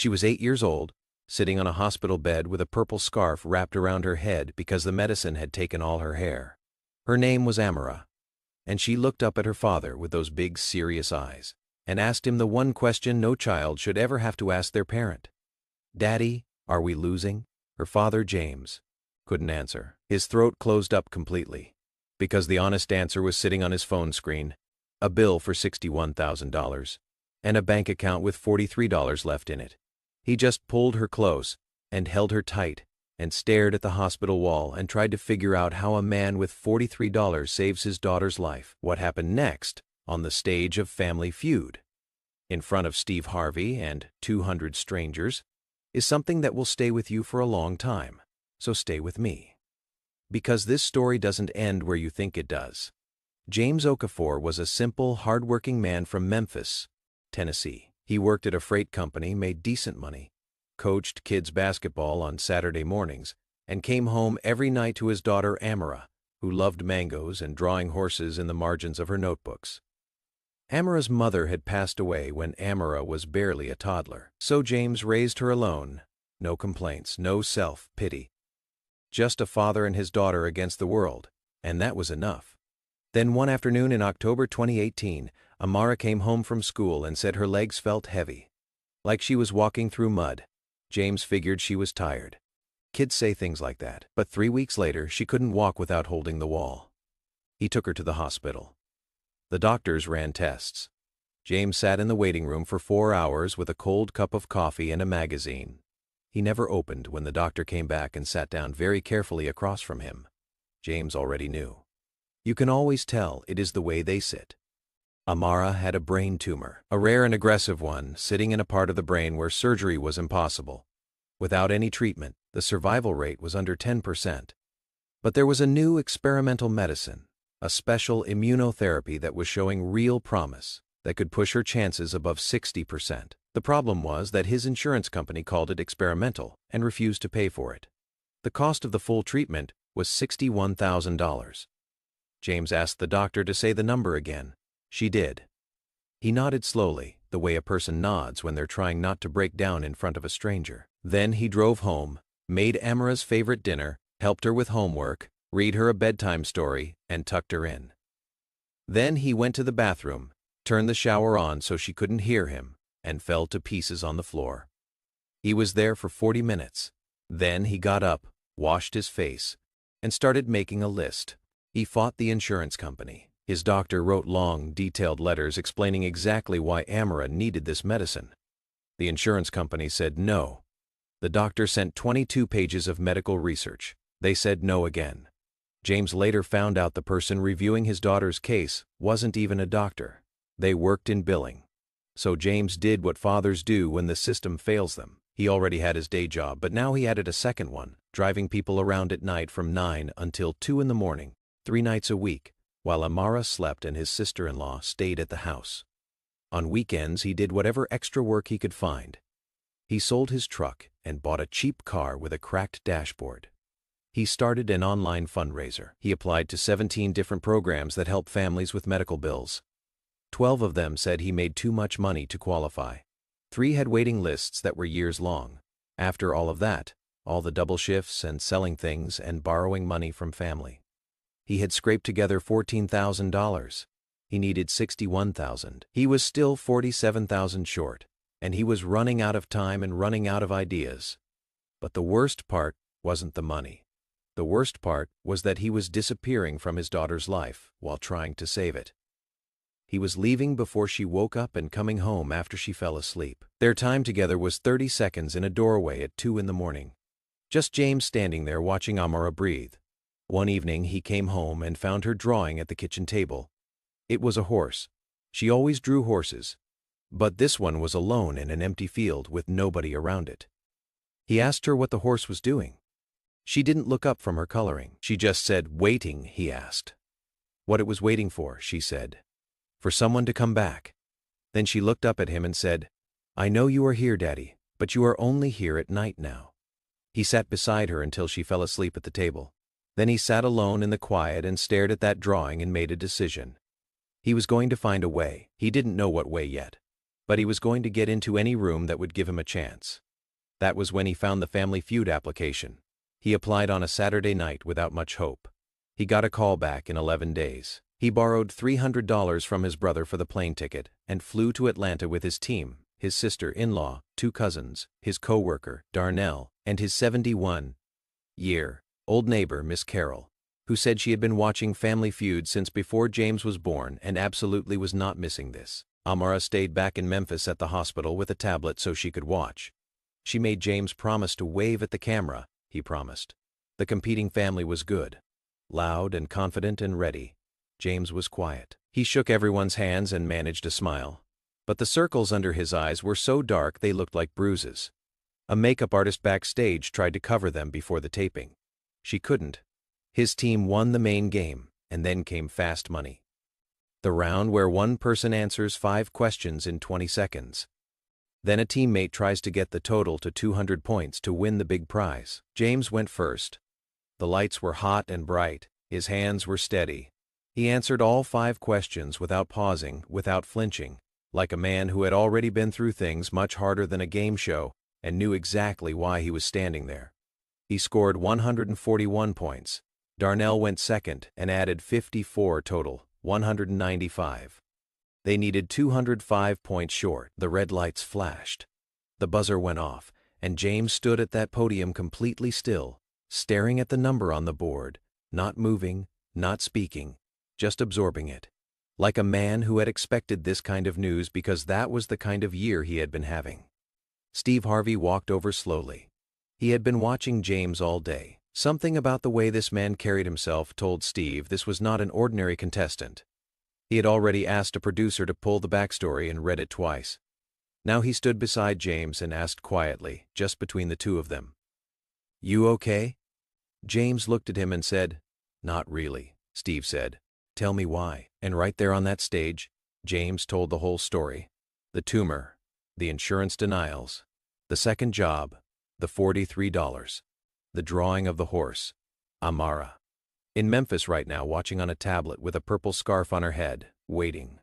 She was 8 years old, sitting on a hospital bed with a purple scarf wrapped around her head because the medicine had taken all her hair. Her name was Amara, and she looked up at her father with those big, serious eyes and asked him the one question no child should ever have to ask their parent. "Daddy, are we losing?" Her father, James, couldn't answer. His throat closed up completely, because the honest answer was sitting on his phone screen, a bill for $61,000, and a bank account with $43 left in it. He just pulled her close and held her tight and stared at the hospital wall and tried to figure out how a man with $43 saves his daughter's life. What happened next, on the stage of Family Feud, in front of Steve Harvey and 200 strangers, is something that will stay with you for a long time. So stay with me, because this story doesn't end where you think it does. James Okafor was a simple, hard-working man from Memphis, Tennessee. He worked at a freight company, made decent money, coached kids basketball on Saturday mornings, and came home every night to his daughter Amara, who loved mangoes and drawing horses in the margins of her notebooks. Amara's mother had passed away when Amara was barely a toddler, so James raised her alone. No complaints, no self-pity. Just a father and his daughter against the world, and that was enough. Then one afternoon in October 2018, Amara came home from school and said her legs felt heavy, like she was walking through mud. James figured she was tired. Kids say things like that. But 3 weeks later, she couldn't walk without holding the wall. He took her to the hospital. The doctors ran tests. James sat in the waiting room for 4 hours with a cold cup of coffee and a magazine. He never opened when the doctor came back and sat down very carefully across from him. James already knew. You can always tell it is the way they sit. Amara had a brain tumor, a rare and aggressive one, sitting in a part of the brain where surgery was impossible. Without any treatment, the survival rate was under 10%. But there was a new experimental medicine, a special immunotherapy that was showing real promise, that could push her chances above 60%. The problem was that his insurance company called it experimental and refused to pay for it. The cost of the full treatment was $61,000. James asked the doctor to say the number again. She did. He nodded slowly, the way a person nods when they're trying not to break down in front of a stranger. Then he drove home, made Amara's favorite dinner, helped her with homework, read her a bedtime story, and tucked her in. Then he went to the bathroom, turned the shower on so she couldn't hear him, and fell to pieces on the floor. He was there for 40 minutes. Then he got up, washed his face, and started making a list. He fought the insurance company. His doctor wrote long, detailed letters explaining exactly why Amara needed this medicine. The insurance company said no. The doctor sent 22 pages of medical research. They said no again. James later found out the person reviewing his daughter's case wasn't even a doctor. They worked in billing. So James did what fathers do when the system fails them. He already had his day job, but now he added a second one, driving people around at night from 9 until 2 in the morning, 3 nights a week, while Amara slept and his sister-in-law stayed at the house. On weekends, he did whatever extra work he could find. He sold his truck and bought a cheap car with a cracked dashboard. He started an online fundraiser. He applied to 17 different programs that help families with medical bills. 12 of them said he made too much money to qualify. 3 had waiting lists that were years long. After all of that, all the double shifts and selling things and borrowing money from family, he had scraped together $14,000. He needed $61,000. He was still $47,000 short, and he was running out of time and running out of ideas. But the worst part wasn't the money. The worst part was that he was disappearing from his daughter's life while trying to save it. He was leaving before she woke up and coming home after she fell asleep. Their time together was 30 seconds in a doorway at 2 in the morning. Just James standing there watching Amara breathe. One evening he came home and found her drawing at the kitchen table. It was a horse. She always drew horses, but this one was alone in an empty field with nobody around it. He asked her what the horse was doing. She didn't look up from her coloring. She just said, "Waiting," he asked. What it was waiting for, she said. For someone to come back. Then she looked up at him and said, "I know you are here, Daddy, but you are only here at night now." He sat beside her until she fell asleep at the table. Then he sat alone in the quiet and stared at that drawing and made a decision. He was going to find a way. He didn't know what way yet, but he was going to get into any room that would give him a chance. That was when he found the Family Feud application. He applied on a Saturday night without much hope. He got a call back in 11 days. He borrowed $300 from his brother for the plane ticket and flew to Atlanta with his team, his sister-in-law, 2 cousins, his co-worker, Darnell, and his 71-year-old neighbor, Miss Carroll, who said she had been watching Family Feud since before James was born and absolutely was not missing this. Amara stayed back in Memphis at the hospital with a tablet so she could watch. She made James promise to wave at the camera, he promised. The competing family was good. Loud and confident and ready. James was quiet. He shook everyone's hands and managed a smile. But the circles under his eyes were so dark they looked like bruises. A makeup artist backstage tried to cover them before the taping. She couldn't. His team won the main game, and then came fast money. The round where one person answers 5 questions in 20 seconds. Then a teammate tries to get the total to 200 points to win the big prize. James went first. The lights were hot and bright. His hands were steady. He answered all 5 questions without pausing, without flinching, like a man who had already been through things much harder than a game show and knew exactly why he was standing there. He scored 141 points. Darnell went second and added 54 total, 195. They needed 205 points short. The red lights flashed. The buzzer went off, and James stood at that podium completely still, staring at the number on the board, not moving, not speaking, just absorbing it. Like a man who had expected this kind of news because that was the kind of year he had been having. Steve Harvey walked over slowly. He had been watching James all day. Something about the way this man carried himself told Steve this was not an ordinary contestant. He had already asked a producer to pull the backstory and read it twice. Now he stood beside James and asked quietly, just between the two of them, "You okay?" James looked at him and said, "Not really," Steve said. "Tell me why." And right there on that stage, James told the whole story. The tumor, the insurance denials, the second job, the $43, the drawing of the horse, Amara. In Memphis right now, watching on a tablet with a purple scarf on her head, waiting.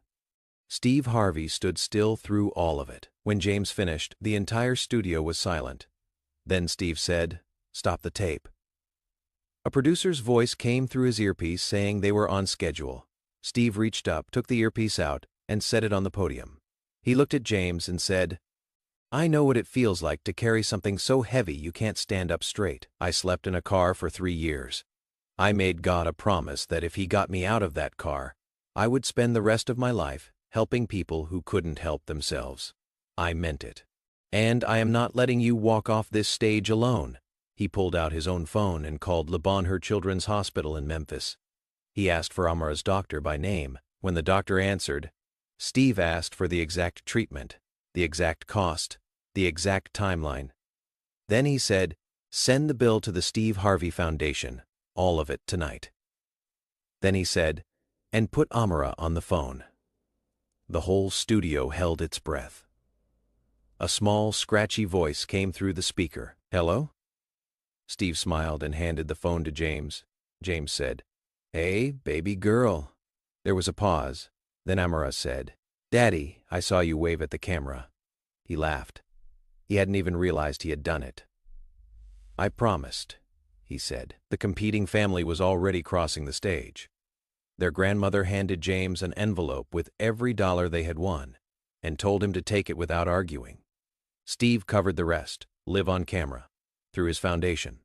Steve Harvey stood still through all of it. When James finished, the entire studio was silent. Then Steve said, "Stop the tape." A producer's voice came through his earpiece saying they were on schedule. Steve reached up, took the earpiece out, and set it on the podium. He looked at James and said, "I know what it feels like to carry something so heavy you can't stand up straight. I slept in a car for 3 years. I made God a promise that if he got me out of that car, I would spend the rest of my life helping people who couldn't help themselves. I meant it. And I am not letting you walk off this stage alone." He pulled out his own phone and called Le Bonheur Children's Hospital in Memphis. He asked for Amara's doctor by name. When the doctor answered, Steve asked for the exact treatment, the exact cost, the exact timeline. Then he said, "Send the bill to the Steve Harvey Foundation, all of it tonight." Then he said, "And put Amara on the phone." The whole studio held its breath. A small, scratchy voice came through the speaker. "Hello?" Steve smiled and handed the phone to James. James said, "Hey, baby girl." There was a pause. Then Amara said, "Daddy, I saw you wave at the camera." He laughed. He hadn't even realized he had done it. "I promised," he said. The competing family was already crossing the stage. Their grandmother handed James an envelope with every dollar they had won and told him to take it without arguing. Steve covered the rest, live on camera, through his foundation.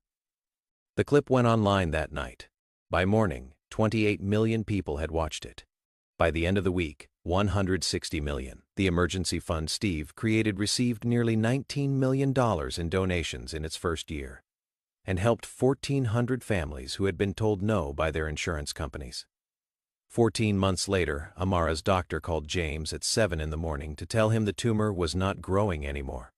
The clip went online that night. By morning, 28 million people had watched it. By the end of the week, 160 million. The emergency fund Steve created received nearly $19 million in donations in its first year and helped 1,400 families who had been told no by their insurance companies. 14 months later, Amara's doctor called James at 7 in the morning to tell him the tumor was not growing anymore.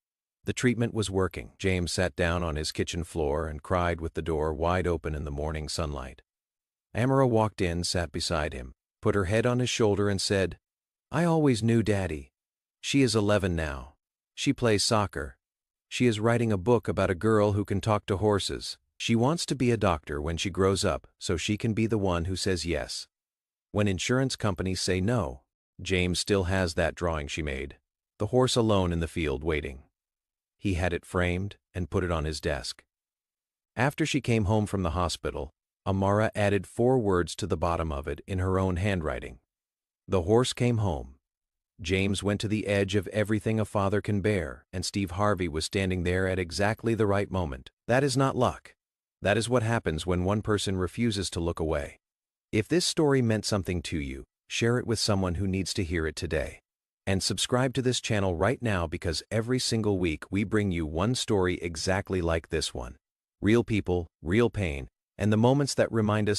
The treatment was working. James sat down on his kitchen floor and cried with the door wide open in the morning sunlight. Amara walked in, sat beside him, put her head on his shoulder and said, "I always knew Daddy. She is 11 now. She plays soccer. She is writing a book about a girl who can talk to horses. She wants to be a doctor when she grows up so she can be the one who says yes when insurance companies say no." James still has that drawing she made. the horse alone in the field waiting. He had it framed and put it on his desk. After she came home from the hospital, Amara added 4 words to the bottom of it in her own handwriting. The horse came home. James went to the edge of everything a father can bear, and Steve Harvey was standing there at exactly the right moment. That is not luck. That is what happens when one person refuses to look away. If this story meant something to you, share it with someone who needs to hear it today. And subscribe to this channel right now, because every single week we bring you one story exactly like this one. Real people, real pain, and the moments that remind us